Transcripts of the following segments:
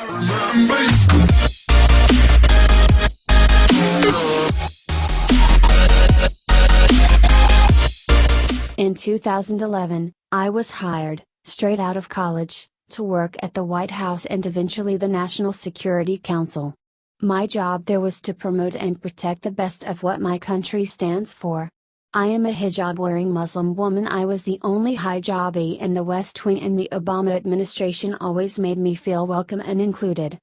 In 2011, I was hired, straight out of college, to work at the White House and eventually the National Security Council. My job there was to promote and protect the best of what my country stands for. I am a hijab-wearing Muslim woman. I was the only hijabi in the West Wing, and the Obama administration always made me feel welcome and included.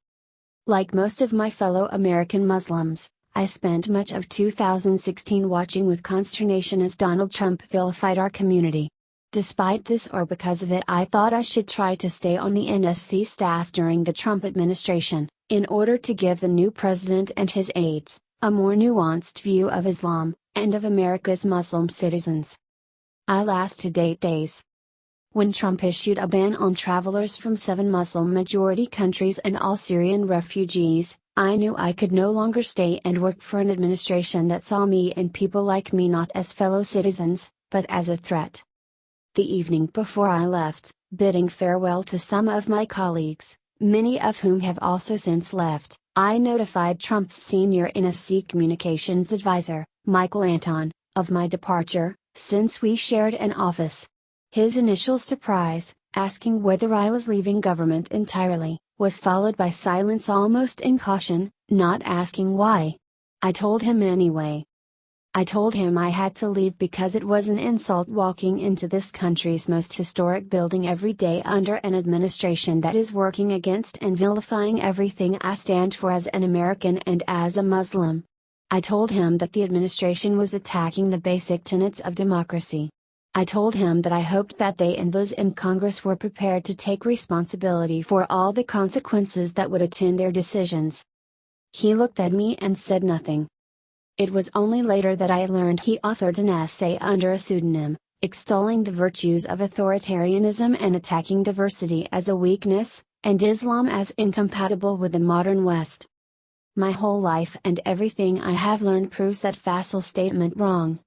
Like most of my fellow American Muslims, I spent much of 2016 watching with consternation as Donald Trump vilified our community. Despite this, or because of it, I thought I should try to stay on the NSC staff during the Trump administration, in order to give the new president and his aides a more nuanced view of Islam, and of America's Muslim citizens. I lasted 8 days. When Trump issued a ban on travelers from 7 Muslim-majority countries and all Syrian refugees, I knew I could no longer stay and work for an administration that saw me and people like me not as fellow citizens, but as a threat. The evening before I left, bidding farewell to some of my colleagues, many of whom have also since left, I notified Trump's senior NSC communications advisor, Michael Anton, of my departure, since we shared an office. His initial surprise, asking whether I was leaving government entirely, was followed by silence almost in caution, not asking why. I told him anyway. I told him I had to leave because it was an insult walking into this country's most historic building every day under an administration that is working against and vilifying everything I stand for as an American and as a Muslim. I told him that the administration was attacking the basic tenets of democracy. I told him that I hoped that they and those in Congress were prepared to take responsibility for all the consequences that would attend their decisions. He looked at me and said nothing. It was only later that I learned he authored an essay under a pseudonym, extolling the virtues of authoritarianism and attacking diversity as a weakness, and Islam as incompatible with the modern West. My whole life and everything I have learned proves that facile statement wrong.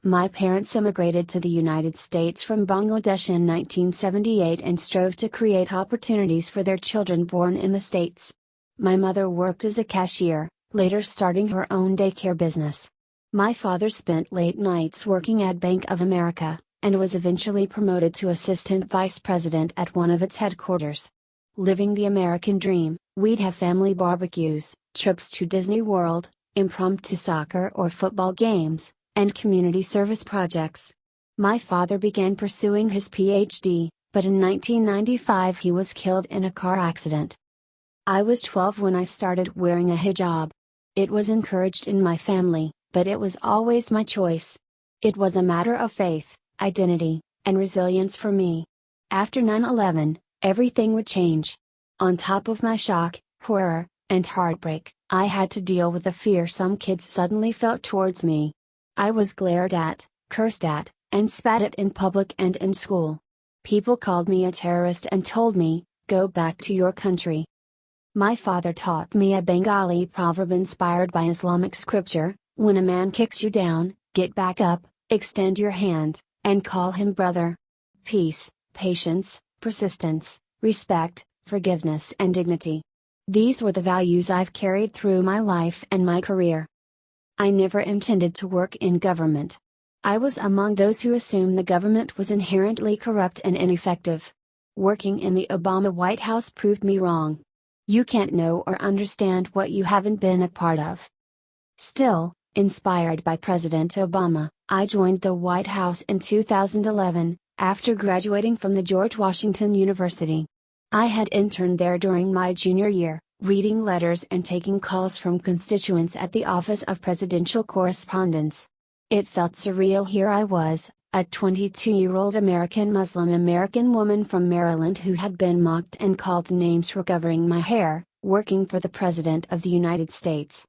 My parents immigrated to the United States from Bangladesh in 1978 and strove to create opportunities for their children born in the States. My mother worked as a cashier, later starting her own daycare business. My father spent late nights working at Bank of America, and was eventually promoted to assistant vice president at one of its headquarters. Living the American dream, we'd have family barbecues, trips to Disney World, impromptu soccer or football games, and community service projects. My father began pursuing his PhD, but in 1995 he was killed in a car accident. I was 12 when I started wearing a hijab. It was encouraged in my family, but it was always my choice. It was a matter of faith, identity, and resilience for me. After 9/11, everything would change. On top of my shock, horror, and heartbreak, I had to deal with the fear some kids suddenly felt towards me. I was glared at, cursed at, and spat at in public and in school. People called me a terrorist and told me, "Go back to your country." My father taught me a Bengali proverb inspired by Islamic scripture: when a man kicks you down, get back up, extend your hand, and call him brother. Peace, patience, persistence, respect, forgiveness, and dignity. These were the values I've carried through my life and my career. I never intended to work in government. I was among those who assumed the government was inherently corrupt and ineffective. Working in the Obama White House proved me wrong. You can't know or understand what you haven't been a part of. Still, inspired by President Obama, I joined the White House in 2011, after graduating from the George Washington University. I had interned there during my junior year, reading letters and taking calls from constituents at the Office of Presidential Correspondence. It felt surreal. Here I was, a 22-year-old American Muslim American woman from Maryland who had been mocked and called names for covering my hair, working for the President of the United States.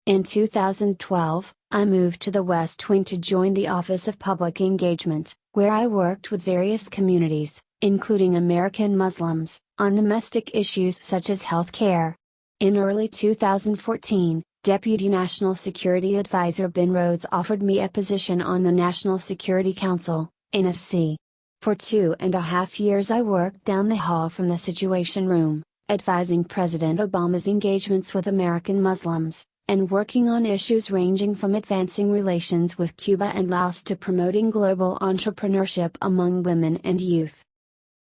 In 2012, I moved to the West Wing to join the Office of Public Engagement, where I worked with various communities, including American Muslims, on domestic issues such as health care. In early 2014, Deputy National Security Advisor Ben Rhodes offered me a position on the National Security Council, NSC. For 2.5 years I worked down the hall from the Situation Room, advising President Obama's engagements with American Muslims, and working on issues ranging from advancing relations with Cuba and Laos to promoting global entrepreneurship among women and youth.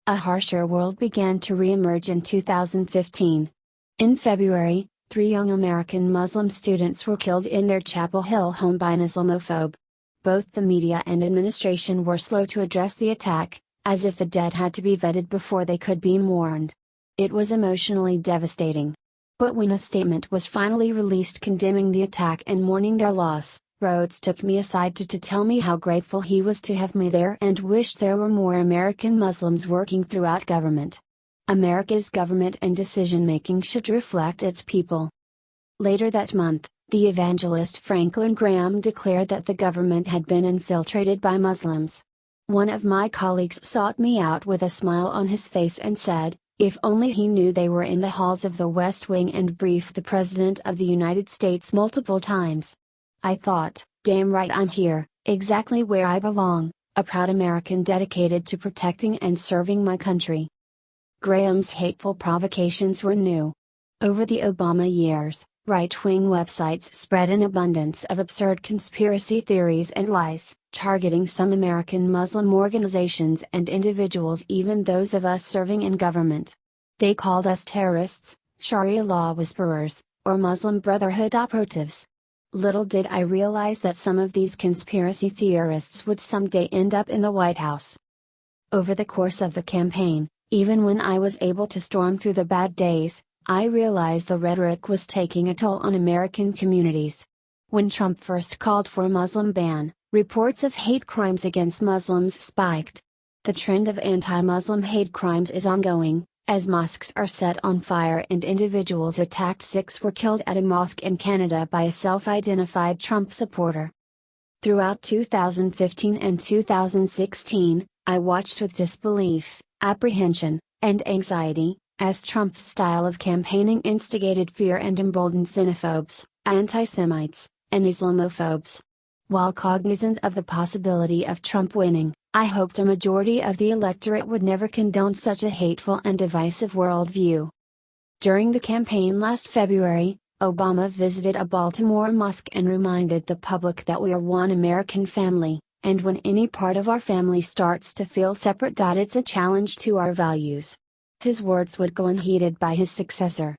A harsher world began to re-emerge in 2015. In February, 3 young American Muslim students were killed in their Chapel Hill home by an Islamophobe. Both the media and administration were slow to address the attack, as if the dead had to be vetted before they could be mourned. It was emotionally devastating. But when a statement was finally released condemning the attack and mourning their loss, Rhodes took me aside to tell me how grateful he was to have me there and wished there were more American Muslims working throughout government. America's government and decision-making should reflect its people. Later that month, the evangelist Franklin Graham declared that the government had been infiltrated by Muslims. One of my colleagues sought me out with a smile on his face and said, if only he knew they were in the halls of the West Wing and briefed the President of the United States multiple times. I thought, damn right I'm here, exactly where I belong, a proud American dedicated to protecting and serving my country. Graham's hateful provocations were new. Over the Obama years, right-wing websites spread an abundance of absurd conspiracy theories and lies, targeting some American Muslim organizations and individuals, even those of us serving in government. They called us terrorists, Sharia law whisperers, or Muslim Brotherhood operatives. Little did I realize that some of these conspiracy theorists would someday end up in the White House. Over the course of the campaign, even when I was able to storm through the bad days, I realized the rhetoric was taking a toll on American communities. When Trump first called for a Muslim ban, reports of hate crimes against Muslims spiked. The trend of anti-Muslim hate crimes is ongoing, as mosques are set on fire and individuals attacked. 6 were killed at a mosque in Canada by a self-identified Trump supporter. Throughout 2015 and 2016, I watched with disbelief, apprehension, and anxiety, as Trump's style of campaigning instigated fear and emboldened xenophobes, anti-Semites, and Islamophobes. While cognizant of the possibility of Trump winning, I hoped a majority of the electorate would never condone such a hateful and divisive worldview. During the campaign last February, Obama visited a Baltimore mosque and reminded the public that we are one American family, and when any part of our family starts to feel separate, it's a challenge to our values. His words would go unheeded by his successor,